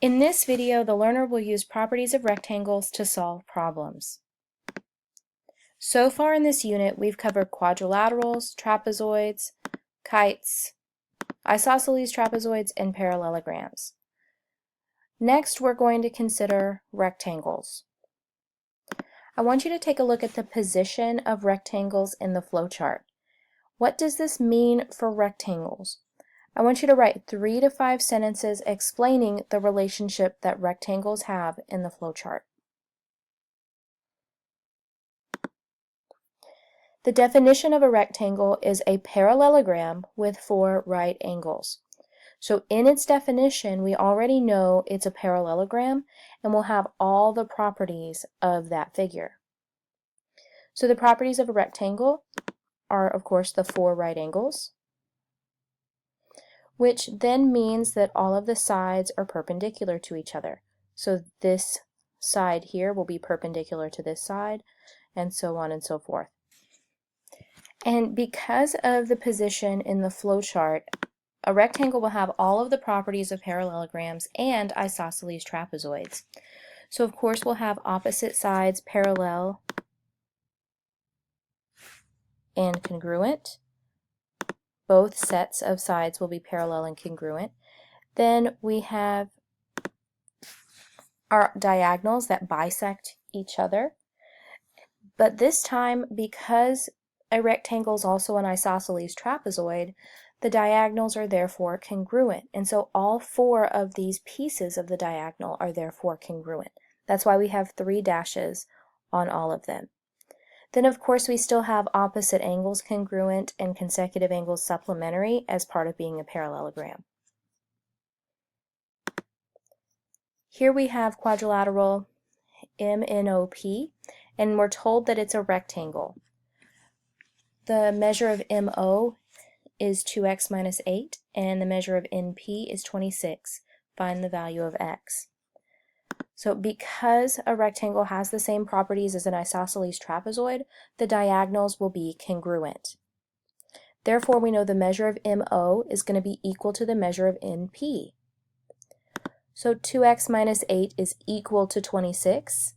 In this video, the learner will use properties of rectangles to solve problems. So far in this unit, we've covered quadrilaterals, trapezoids, kites, isosceles trapezoids, and parallelograms. Next, we're going to consider rectangles. I want you to take a look at the position of rectangles in the flowchart. What does this mean for rectangles? I want you to write 3 to 5 sentences explaining the relationship that rectangles have in the flowchart. The definition of a rectangle is a parallelogram with 4 right angles. So in its definition, we already know it's a parallelogram and we'll have all the properties of that figure. So the properties of a rectangle are, of course, the 4 right angles, which then means that all of the sides are perpendicular to each other. So this side here will be perpendicular to this side, and so on and so forth. And because of the position in the flowchart, a rectangle will have all of the properties of parallelograms and isosceles trapezoids. So of course we'll have opposite sides parallel and congruent. Both sets of sides will be parallel and congruent. Then we have our diagonals that bisect each other. But this time, because a rectangle is also an isosceles trapezoid, the diagonals are therefore congruent. And so all 4 of these pieces of the diagonal are therefore congruent. That's why we have 3 dashes on all of them. Then of course we still have opposite angles congruent and consecutive angles supplementary as part of being a parallelogram. Here we have quadrilateral MNOP, and we're told that it's a rectangle. The measure of MO is 2x minus 8, and the measure of NP is 26. Find the value of x. So because a rectangle has the same properties as an isosceles trapezoid, the diagonals will be congruent. Therefore, we know the measure of MO is going to be equal to the measure of NP. So 2x minus 8 is equal to 26.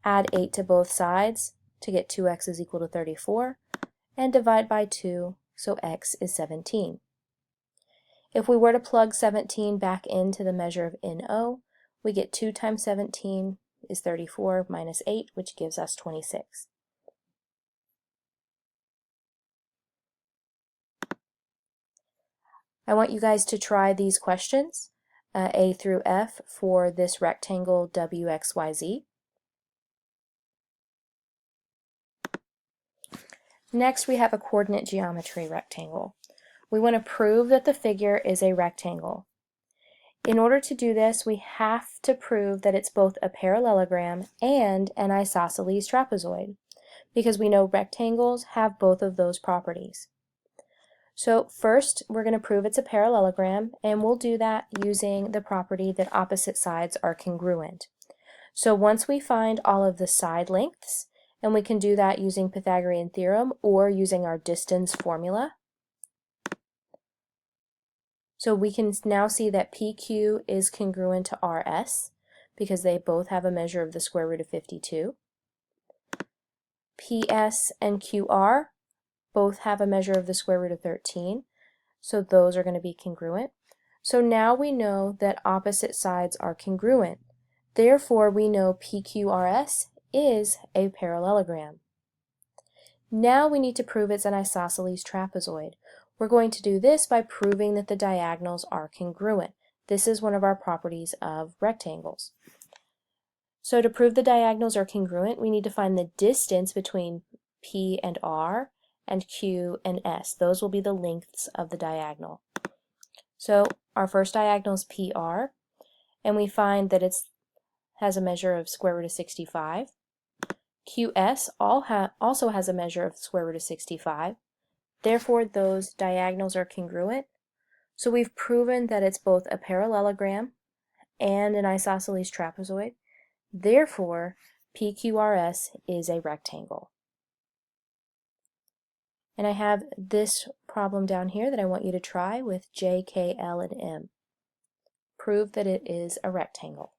Add 8 to both sides to get 2x is equal to 34, and divide by 2, so x is 17. If we were to plug 17 back into the measure of NO, we get 2 times 17 is 34 minus 8, which gives us 26. I want you guys to try these questions, A through F, for this rectangle WXYZ. Next, we have a coordinate geometry rectangle. We want to prove that the figure is a rectangle. In order to do this, we have to prove that it's both a parallelogram and an isosceles trapezoid, because we know rectangles have both of those properties. So first, we're going to prove it's a parallelogram, and we'll do that using the property that opposite sides are congruent. So once we find all of the side lengths, and we can do that using Pythagorean theorem or using our distance formula. So we can now see that PQ is congruent to RS because they both have a measure of the square root of 52. PS and QR both have a measure of the square root of 13, so those are going to be congruent. So now we know that opposite sides are congruent. Therefore, we know PQRS is a parallelogram. Now we need to prove it's an isosceles trapezoid. We're going to do this by proving that the diagonals are congruent. This is one of our properties of rectangles. So to prove the diagonals are congruent, we need to find the distance between P and R and Q and S. Those will be the lengths of the diagonal. So our first diagonal is PR, and we find that it has a measure of square root of 65. QS also has a measure of square root of 65. Therefore, those diagonals are congruent. So we've proven that it's both a parallelogram and an isosceles trapezoid. Therefore, PQRS is a rectangle. And I have this problem down here that I want you to try with J, K, L, and M. prove that it is a rectangle.